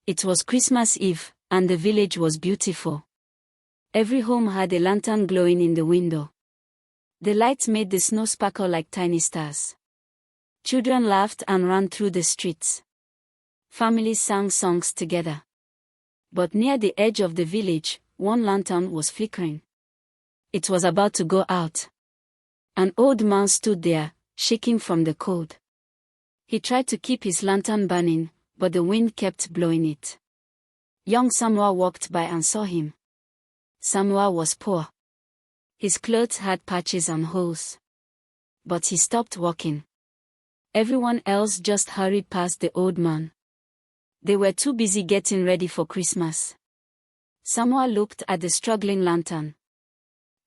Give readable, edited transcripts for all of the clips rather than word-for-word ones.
It was Christmas Eve, and the village was beautiful. Every home had a lantern glowing in the window. The lights made the snow sparkle like tiny stars. Children laughed and ran through the streets. Families sang songs together. But near the edge of the village, one lantern was flickering. It was about to go out. An old man stood there, shaking from the cold. He tried to keep his lantern burning, but the wind kept blowing it. Young Samuel walked by and saw him. Samuel was poor. His clothes had patches and holes. But he stopped walking. Everyone else just hurried past the old man. They were too busy getting ready for Christmas. Samuel looked at the struggling lantern.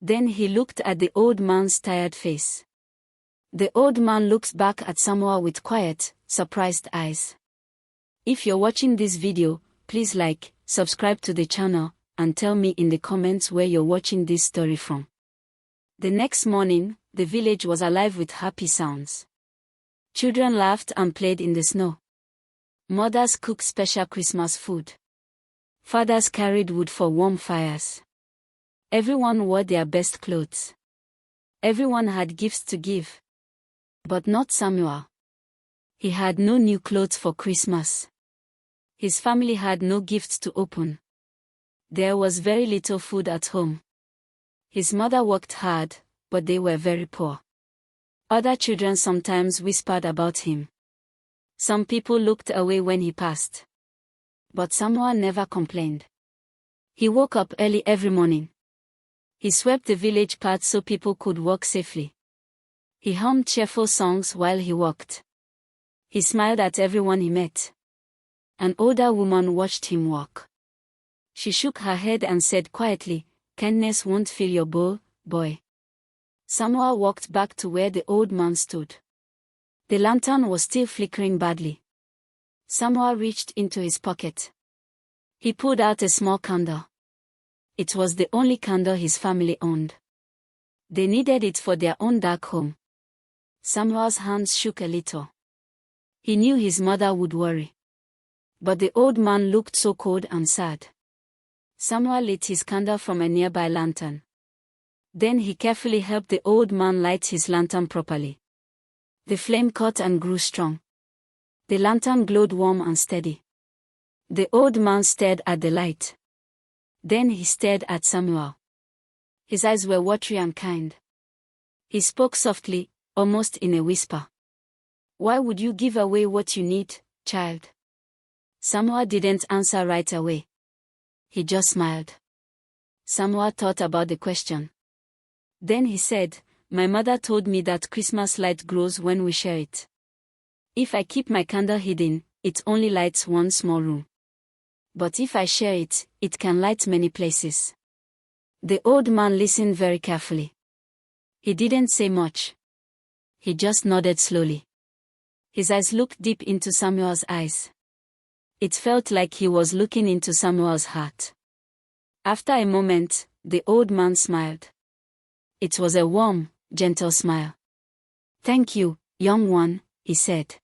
Then he looked at the old man's tired face. The old man looked back at Samuel with quiet, surprised eyes. If you're watching this video, please like, subscribe to the channel, and tell me in the comments where you're watching this story from. The next morning, the village was alive with happy sounds. Children laughed and played in the snow. Mothers cooked special Christmas food. Fathers carried wood for warm fires. Everyone wore their best clothes. Everyone had gifts to give. But not Samuel. He had no new clothes for Christmas. His family had no gifts to open. There was very little food at home. His mother worked hard, but they were very poor. Other children sometimes whispered about him. Some people looked away when he passed. But Samuel never complained. He woke up early every morning. He swept the village paths so people could walk safely. He hummed cheerful songs while he walked. He smiled at everyone he met. An older woman watched him walk. She shook her head and said quietly, "Kindness won't fill your bowl, boy." Samuel walked back to where the old man stood. The lantern was still flickering badly. Samuel reached into his pocket. He pulled out a small candle. It was the only candle his family owned. They needed it for their own dark home. Samuel's hands shook a little. He knew his mother would worry. But the old man looked so cold and sad. Samuel lit his candle from a nearby lantern. Then he carefully helped the old man light his lantern properly. The flame caught and grew strong. The lantern glowed warm and steady. The old man stared at the light. Then he stared at Samuel. His eyes were watery and kind. He spoke softly, almost in a whisper. "Why would you give away what you need, child?" Samuel didn't answer right away. He just smiled. Samuel thought about the question. Then he said, "My mother told me that Christmas light grows when we share it. If I keep my candle hidden, it only lights one small room. But if I share it, it can light many places." The old man listened very carefully. He didn't say much. He just nodded slowly. His eyes looked deep into Samuel's eyes. It felt like he was looking into Samuel's heart. After a moment, the old man smiled. It was a warm, gentle smile. "Thank you, young one," he said.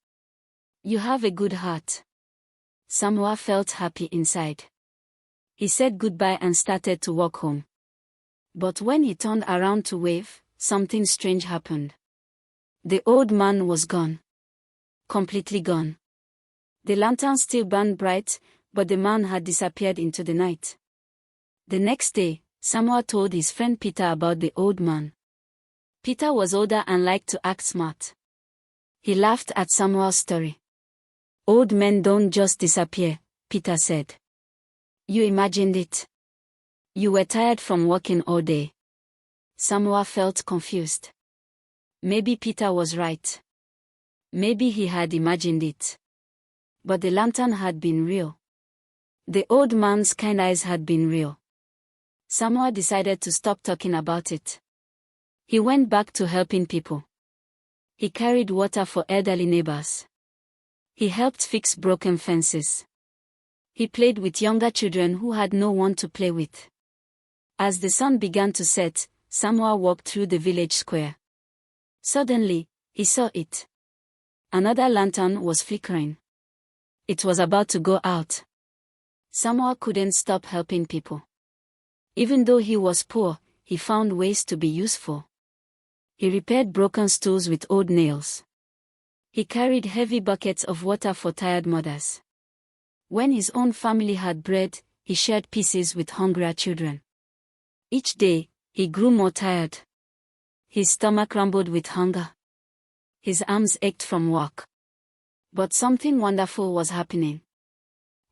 "You have a good heart." Samuel felt happy inside. He said goodbye and started to walk home. But when he turned around to wave, something strange happened. The old man was gone. Completely gone. The lantern still burned bright, but the man had disappeared into the night. The next day, Samuel told his friend Peter about the old man. Peter was older and liked to act smart. He laughed at Samuel's story. "Old men don't just disappear," Peter said. "You imagined it. You were tired from working all day." Samuel felt confused. Maybe Peter was right. Maybe he had imagined it. But the lantern had been real. The old man's kind eyes had been real. Samuel decided to stop talking about it. He went back to helping people. He carried water for elderly neighbors. He helped fix broken fences. He played with younger children who had no one to play with. As the sun began to set, Samuel walked through the village square. Suddenly, he saw it. Another lantern was flickering. It was about to go out. Samoa couldn't stop helping people. Even though he was poor, he found ways to be useful. He repaired broken stools with old nails. He carried heavy buckets of water for tired mothers. When his own family had bread, he shared pieces with hungrier children. Each day, he grew more tired. His stomach rumbled with hunger. His arms ached from work. But something wonderful was happening.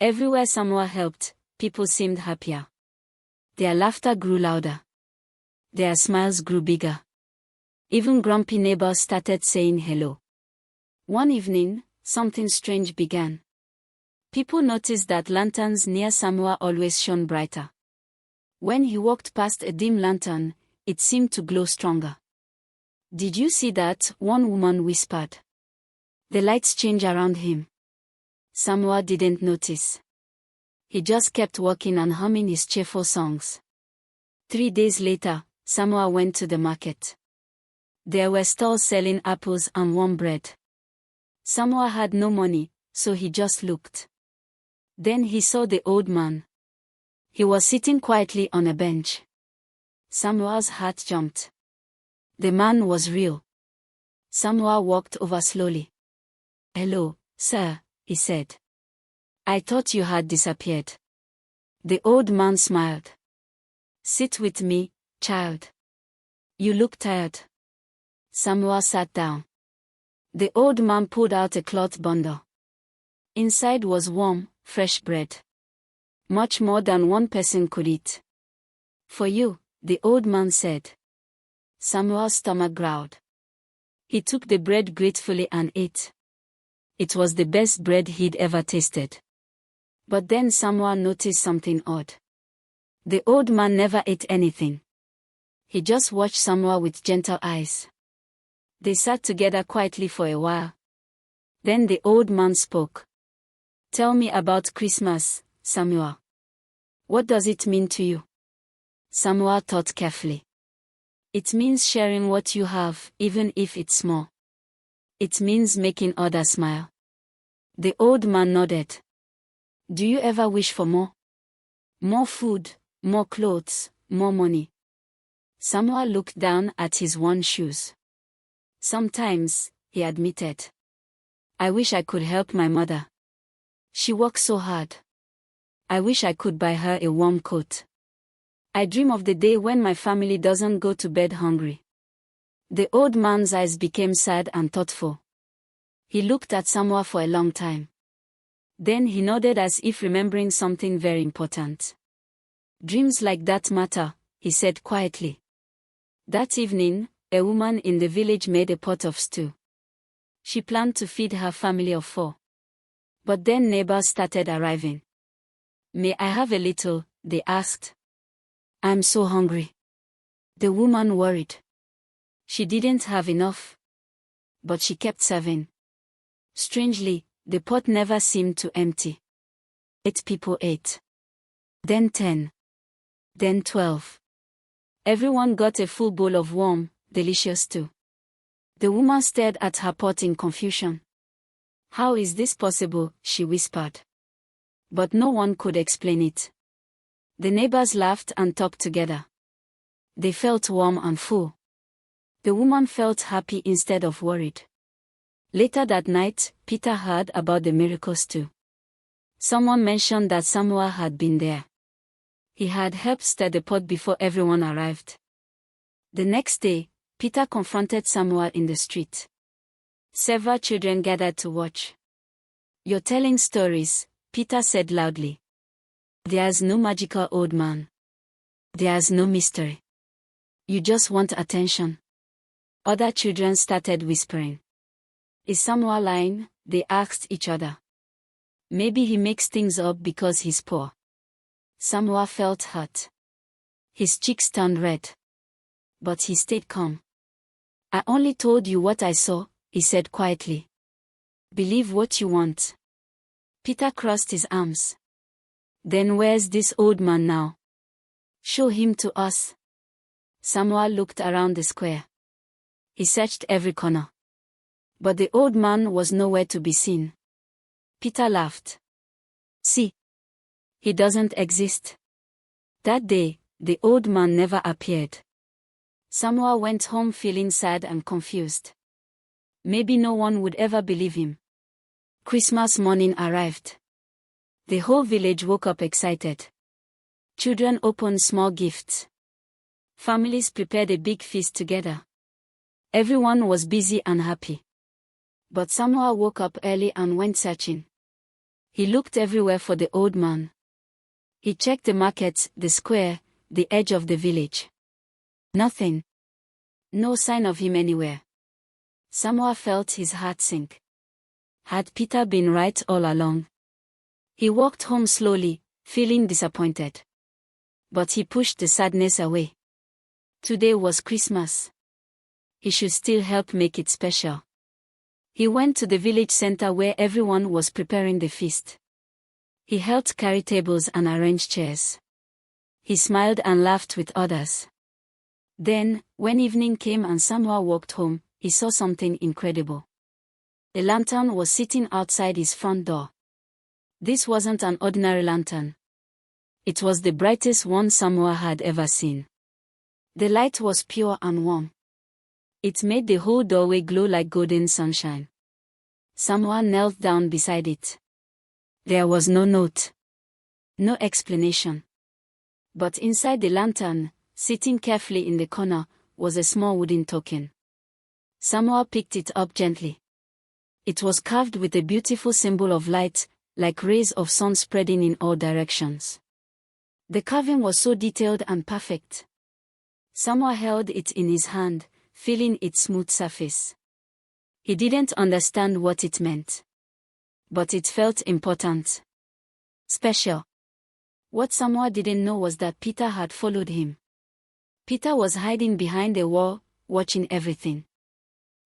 Everywhere Samoa helped, people seemed happier. Their laughter grew louder. Their smiles grew bigger. Even grumpy neighbors started saying hello. One evening, something strange began. People noticed that lanterns near Samoa always shone brighter. When he walked past a dim lantern, it seemed to glow stronger. "Did you see that?" one woman whispered. "The lights change around him." Samoa didn't notice. He just kept walking and humming his cheerful songs. 3 days later, Samoa went to the market. There were stalls selling apples and warm bread. Samoa had no money, so he just looked. Then he saw the old man. He was sitting quietly on a bench. Samoa's heart jumped. The man was real. Samoa walked over slowly. "Hello, sir," he said. "I thought you had disappeared." The old man smiled. "Sit with me, child. You look tired." Samoa sat down. The old man pulled out a cloth bundle. Inside was warm, fresh bread. Much more than one person could eat. "For you," the old man said. Samoa's stomach growled. He took the bread gratefully and ate. It was the best bread he'd ever tasted. But then Samoa noticed something odd. The old man never ate anything. He just watched Samoa with gentle eyes. They sat together quietly for a while. Then the old man spoke. "Tell me about Christmas, Samoa. What does it mean to you?" Samoa thought carefully. "It means sharing what you have, even if it's small. It means making others smile." The old man nodded. "Do you ever wish for more? More food, more clothes, more money?" Samoa looked down at his worn shoes. "Sometimes," he admitted. "I wish I could help my mother. She works so hard. I wish I could buy her a warm coat. I dream of the day when my family doesn't go to bed hungry." The old man's eyes became sad and thoughtful. He looked at Samoa for a long time. Then he nodded as if remembering something very important. "Dreams like that matter," he said quietly. That evening, a woman in the village made a pot of stew. She planned to feed her family of 4. But then neighbors started arriving. "May I have a little?" they asked. "I'm so hungry." The woman worried. She didn't have enough. But she kept serving. Strangely, the pot never seemed to empty. 8 people ate. Then 10. Then 12. Everyone got a full bowl of warm, delicious stew. The woman stared at her pot in confusion. "How is this possible?" she whispered. But no one could explain it. The neighbors laughed and talked together. They felt warm and full. The woman felt happy instead of worried. Later that night, Peter heard about the miracle stew. Someone mentioned that Samoa had been there. He had helped stir the pot before everyone arrived. The next day, Peter confronted Samoa in the street. Several children gathered to watch. "You're telling stories," Peter said loudly. "There's no magical old man. There's no mystery. You just want attention." Other children started whispering. "Is Samoa lying?" they asked each other. "Maybe he makes things up because he's poor." Samoa felt hurt. His cheeks turned red. But he stayed calm. "I only told you what I saw," he said quietly. "Believe what you want." Peter crossed his arms. "Then where's this old man now? Show him to us." Samoa looked around the square. He searched every corner. But the old man was nowhere to be seen. Peter laughed. "See." He doesn't exist. That day, the old man never appeared. Samoa went home feeling sad and confused. Maybe no one would ever believe him. Christmas morning arrived. The whole village woke up excited. Children opened small gifts. Families prepared a big feast together. Everyone was busy and happy. But Samoa woke up early and went searching. He looked everywhere for the old man. He checked the markets, the square, the edge of the village. Nothing. No sign of him anywhere. Samoa felt his heart sink. Had Peter been right all along? He walked home slowly, feeling disappointed. But he pushed the sadness away. Today was Christmas. He should still help make it special. He went to the village center where everyone was preparing the feast. He helped carry tables and arrange chairs. He smiled and laughed with others. Then, when evening came and Samoa walked home, he saw something incredible. A lantern was sitting outside his front door. This wasn't an ordinary lantern. It was the brightest one Samoa had ever seen. The light was pure and warm. It made the whole doorway glow like golden sunshine. Samoa knelt down beside it. There was no note. No explanation. But inside the lantern, sitting carefully in the corner, was a small wooden token. Samoa picked it up gently. It was carved with a beautiful symbol of light, like rays of sun spreading in all directions. The carving was so detailed and perfect. Samoa held it in his hand, feeling its smooth surface. He didn't understand what it meant. But it felt important. Special. What Samoa didn't know was that Peter had followed him. Peter was hiding behind a wall, watching everything.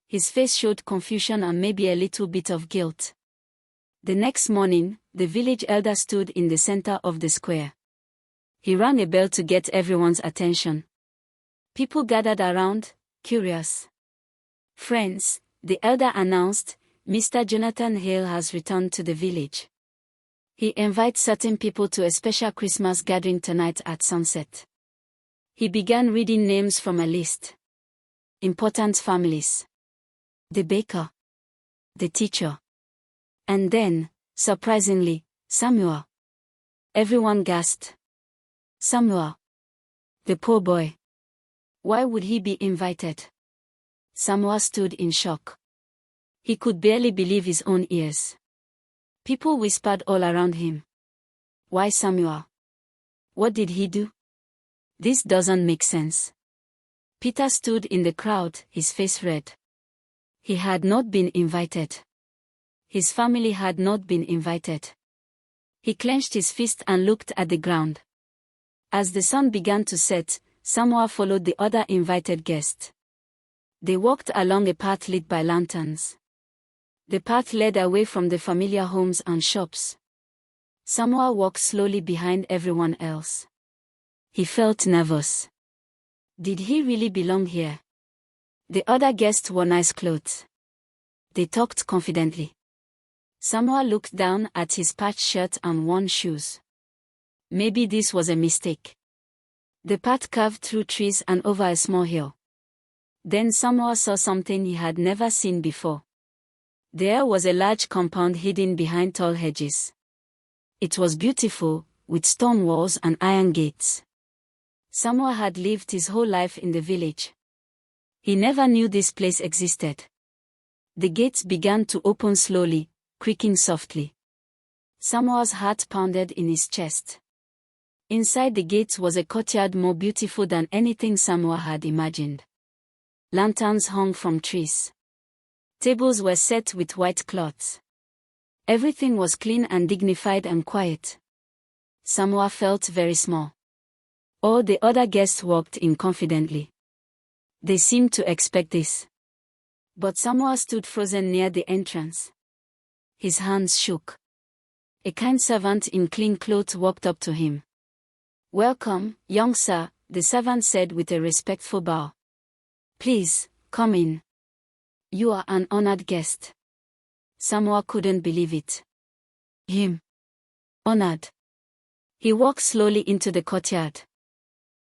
His face showed confusion and maybe a little bit of guilt. The next morning, the village elder stood in the center of the square. He rang a bell to get everyone's attention. People gathered around, curious. "Friends," the elder announced, "Mr. Jonathan Hale has returned to the village. He invites certain people to a special Christmas gathering tonight at sunset." He began reading names from a list. Important families. The baker. The teacher. And then, surprisingly, Samoa. Everyone gasped. Samoa. The poor boy. Why would he be invited? Samoa stood in shock. He could barely believe his own ears. People whispered all around him. Why Samoa? What did he do? This doesn't make sense. Peter stood in the crowd, his face red. He had not been invited. His family had not been invited. He clenched his fist and looked at the ground. As the sun began to set, Samoa followed the other invited guests. They walked along a path lit by lanterns. The path led away from the familiar homes and shops. Samoa walked slowly behind everyone else. He felt nervous. Did he really belong here? The other guests wore nice clothes. They talked confidently. Samoa looked down at his patched shirt and worn shoes. Maybe this was a mistake. The path curved through trees and over a small hill. Then Samoa saw something he had never seen before. There was a large compound hidden behind tall hedges. It was beautiful, with stone walls and iron gates. Samoa had lived his whole life in the village. He never knew this place existed. The gates began to open slowly, creaking softly. Samoa's heart pounded in his chest. Inside the gates was a courtyard more beautiful than anything Samoa had imagined. Lanterns hung from trees. Tables were set with white cloths. Everything was clean and dignified and quiet. Samoa felt very small. All the other guests walked in confidently. They seemed to expect this. But Samoa stood frozen near the entrance. His hands shook. A kind servant in clean clothes walked up to him. "Welcome, young sir," the servant said with a respectful bow. "Please, come in. You are an honored guest." Samoa couldn't believe it. Him. Honored. He walked slowly into the courtyard.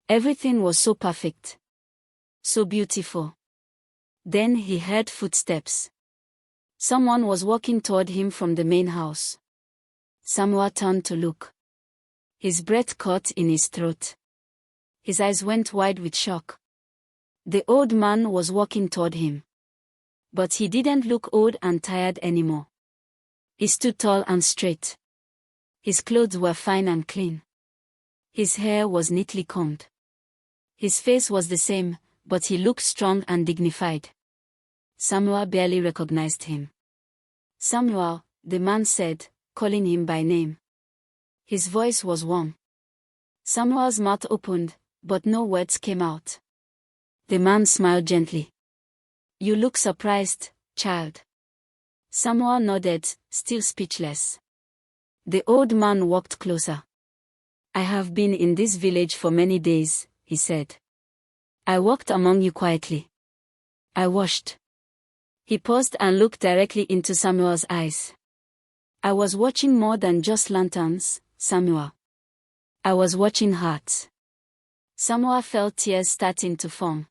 Everything was so perfect. So beautiful. Then he heard footsteps. Someone was walking toward him from the main house. Samuel turned to look. His breath caught in his throat. His eyes went wide with shock. The old man was walking toward him. But he didn't look old and tired anymore. He stood tall and straight. His clothes were fine and clean. His hair was neatly combed. His face was the same, but he looked strong and dignified. Samuel barely recognized him. "Samuel," the man said, calling him by name. His voice was warm. Samuel's mouth opened, but no words came out. The man smiled gently. "You look surprised, child." Samuel nodded, still speechless. The old man walked closer. "I have been in this village for many days," he said. "I walked among you quietly. I watched." He paused and looked directly into Samuel's eyes. "I was watching more than just lanterns, Samuel. I was watching hearts." Samuel felt tears starting to form.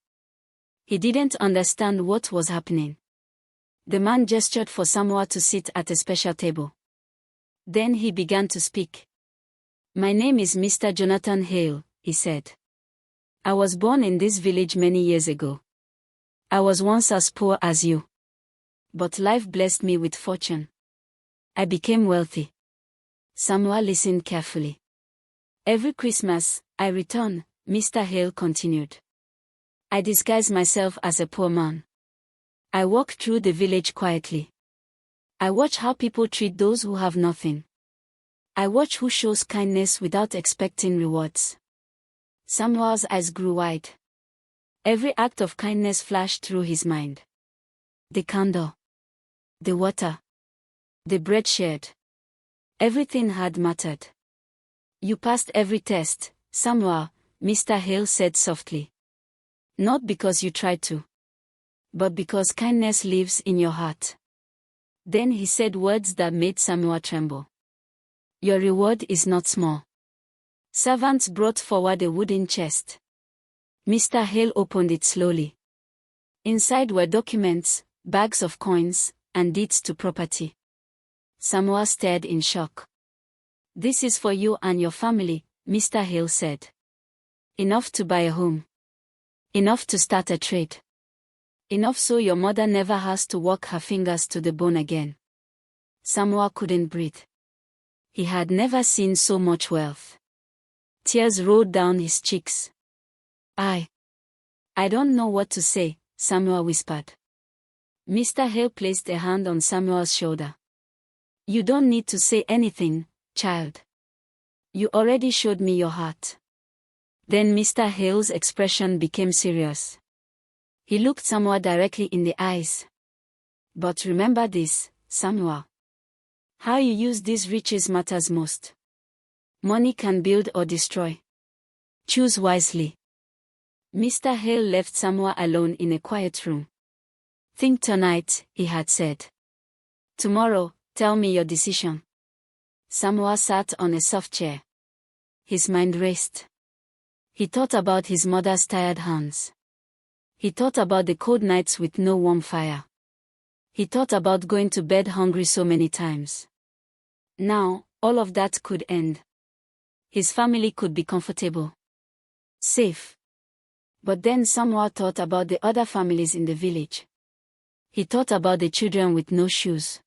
He didn't understand what was happening. The man gestured for Samuel to sit at a special table. Then he began to speak. "My name is Mr. Jonathan Hale," he said. "I was born in this village many years ago. I was once as poor as you. But life blessed me with fortune. I became wealthy." Samuel listened carefully. "Every Christmas, I return," Mr. Hale continued. "I disguise myself as a poor man. I walk through the village quietly. I watch how people treat those who have nothing. I watch who shows kindness without expecting rewards." Samuel's eyes grew wide. Every act of kindness flashed through his mind. The candle. The water. The bread shared. Everything had mattered. "You passed every test, Samuel," Mr. Hale said softly. "Not because you tried to. But because kindness lives in your heart." Then he said words that made Samuel tremble. "Your reward is not small." Servants brought forward a wooden chest. Mr. Hale opened it slowly. Inside were documents, bags of coins, and deeds to property. Samuel stared in shock. "This is for you and your family," Mr. Hale said. "Enough to buy a home. Enough to start a trade. Enough so your mother never has to work her fingers to the bone again." Samuel couldn't breathe. He had never seen so much wealth. Tears rolled down his cheeks. I don't know what to say," Samuel whispered. Mr. Hale placed a hand on Samuel's shoulder. "You don't need to say anything, child. You already showed me your heart." Then Mr. Hale's expression became serious. He looked Samuel directly in the eyes. "But remember this, Samuel. How you use these riches matters most. Money can build or destroy. Choose wisely." Mr. Hale left Samuel alone in a quiet room. "Think tonight," he had said. "Tomorrow, tell me your decision." Samuel sat on a soft chair. His mind raced. He thought about his mother's tired hands. He thought about the cold nights with no warm fire. He thought about going to bed hungry so many times. Now, all of that could end. His family could be comfortable. Safe. But then Samuel thought about the other families in the village. He thought about the children with no shoes.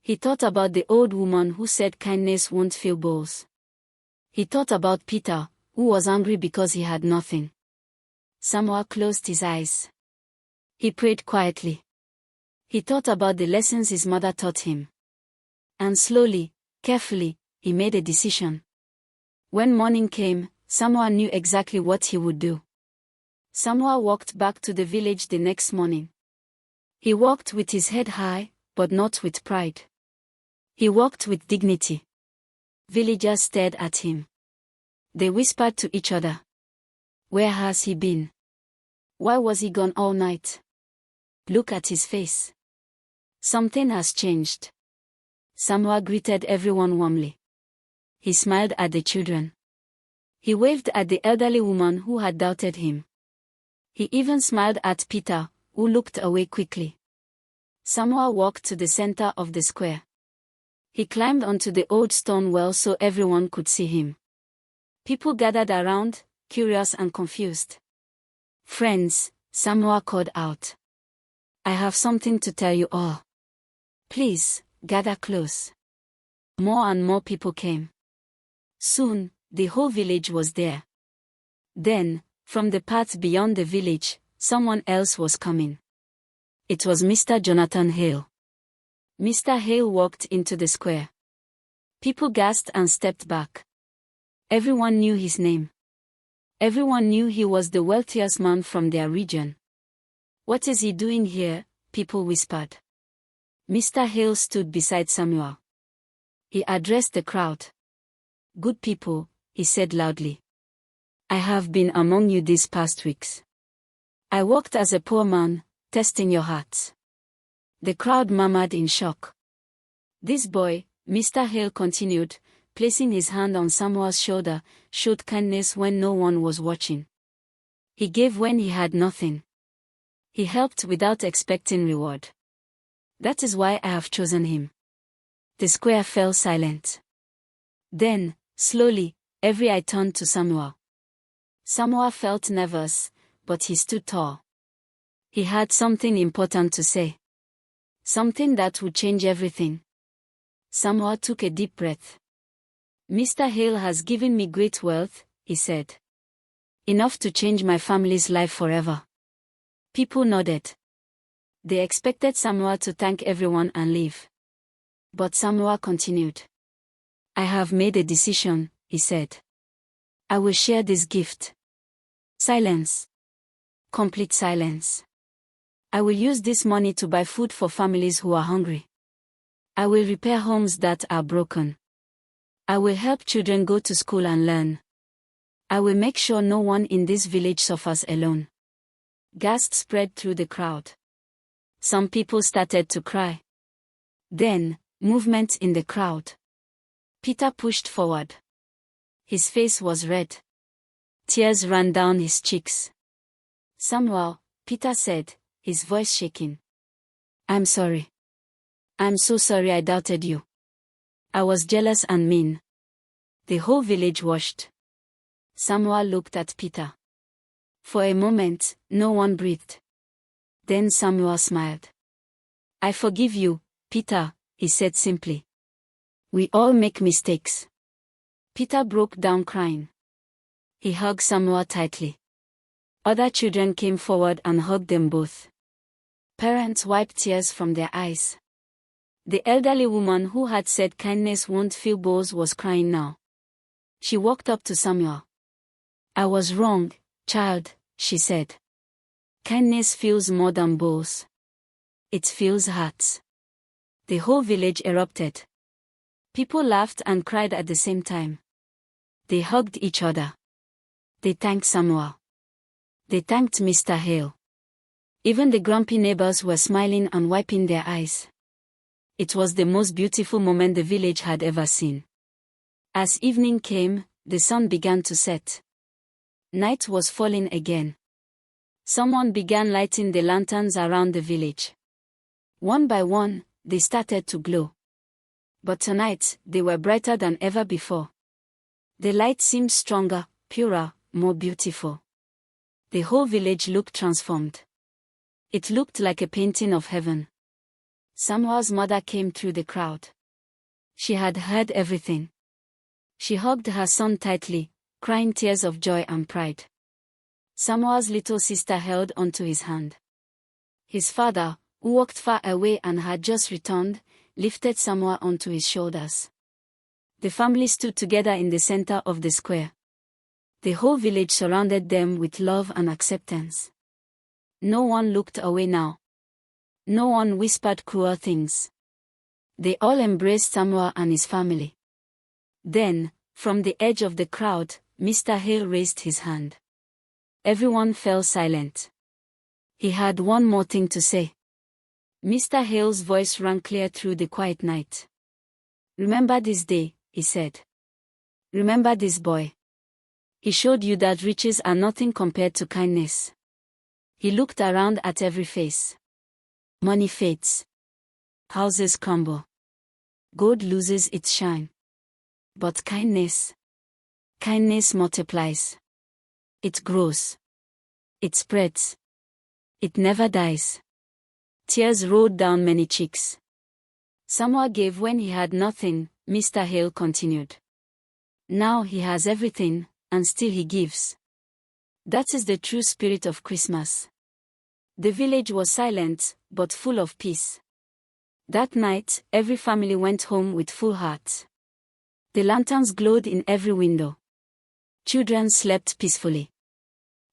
He thought about the old woman who said kindness won't fill bowls. He thought about Peter, who was angry because he had nothing. Samuel closed his eyes. He prayed quietly. He thought about the lessons his mother taught him. And slowly, carefully, he made a decision. When morning came, Samuel knew exactly what he would do. Samuel walked back to the village the next morning. He walked with his head high, but not with pride. He walked with dignity. Villagers stared at him. They whispered to each other. Where has he been? Why was he gone all night? Look at his face. Something has changed. Samuel greeted everyone warmly. he smiled at the children. He waved at the elderly woman who had doubted him. He even smiled at Peter, who looked away quickly. Samoa walked to the center of the square. He climbed onto the old stone wall so everyone could see him. People gathered around, curious and confused. "Friends," Samoa called out. "I have something to tell you all. Please, gather close." More and more people came. Soon, the whole village was there. Then, from the path beyond the village, someone else was coming. It was Mr. Jonathan Hale. Mr. Hale walked into the square. People gasped and stepped back. Everyone knew his name. Everyone knew he was the wealthiest man from their region. "What is he doing here?" people whispered. Mr. Hale stood beside Samuel. He addressed the crowd. "Good people," he said loudly. "I have been among you these past weeks. I worked as a poor man, testing your hearts." The crowd murmured in shock. "This boy," Mr. Hale continued, placing his hand on Samuel's shoulder, "showed kindness when no one was watching. He gave when he had nothing. He helped without expecting reward. That is why I have chosen him." The square fell silent. Then, slowly, every eye turned to Samuel. Samuel felt nervous, but he stood tall. He had something important to say. Something that would change everything. Samuel took a deep breath. "Mr. Hale has given me great wealth," he said. "Enough to change my family's life forever." People nodded. They expected Samuel to thank everyone and leave. But Samuel continued. "I have made a decision," he said. "I will share this gift." Silence. Complete silence. "I will use this money to buy food for families who are hungry. I will repair homes that are broken. I will help children go to school and learn. I will make sure no one in this village suffers alone." Gasps spread through the crowd. Some people started to cry. Then, movement in the crowd. Peter pushed forward. His face was red. Tears ran down his cheeks. "Samuel," Peter said, his voice shaking. "I'm sorry. I'm so sorry I doubted you. I was jealous and mean." The whole village watched. Samuel looked at Peter. For a moment, no one breathed. Then Samuel smiled. "I forgive you, Peter," he said simply. "We all make mistakes." Peter broke down crying. He hugged Samuel tightly. Other children came forward and hugged them both. Parents wiped tears from their eyes. The elderly woman who had said kindness won't fill bowls was crying now. She walked up to Samuel. "I was wrong, child," she said. "Kindness fills more than bowls. It fills hearts." The whole village erupted. People laughed and cried at the same time. They hugged each other. They thanked Samuel. They thanked Mr. Hale. Even the grumpy neighbors were smiling and wiping their eyes. It was the most beautiful moment the village had ever seen. As evening came, the sun began to set. Night was falling again. Someone began lighting the lanterns around the village. One by one, they started to glow. But tonight, they were brighter than ever before. The light seemed stronger, purer, more beautiful. The whole village looked transformed. It looked like a painting of heaven. Samuel's mother came through the crowd. She had heard everything. She hugged her son tightly, crying tears of joy and pride. Samuel's little sister held onto his hand. His father, who walked far away and had just returned, lifted Samuel onto his shoulders. The family stood together in the center of the square. The whole village surrounded them with love and acceptance. No one looked away now. No one whispered cruel things. They all embraced Samuel and his family. Then, from the edge of the crowd, Mr. Hale raised his hand. Everyone fell silent. He had one more thing to say. Mr. Hale's voice rang clear through the quiet night. "Remember this day," he said. Remember this boy. He showed you that riches are nothing compared to kindness. He looked around at every face. Money fades. Houses crumble. Gold loses its shine. But kindness multiplies. It grows. It spreads. It never dies. Tears rolled down many cheeks. Samuel gave when he had nothing, Mr. Hale continued. Now he has everything, and still he gives. That is the true spirit of Christmas. The village was silent, but full of peace. That night, every family went home with full hearts. The lanterns glowed in every window. Children slept peacefully.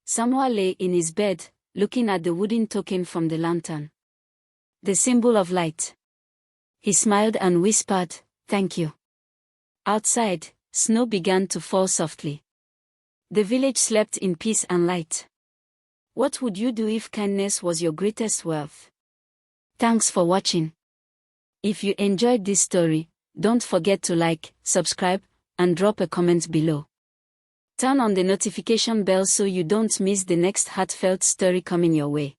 Samuel lay in his bed, looking at the wooden token from the lantern. The symbol of light. He smiled and whispered, "Thank you." Outside, snow began to fall softly. The village slept in peace and light. What would you do if kindness was your greatest wealth? Thanks for watching. If you enjoyed this story, don't forget to like, subscribe, and drop a comment below. Turn on the notification bell so you don't miss the next heartfelt story coming your way.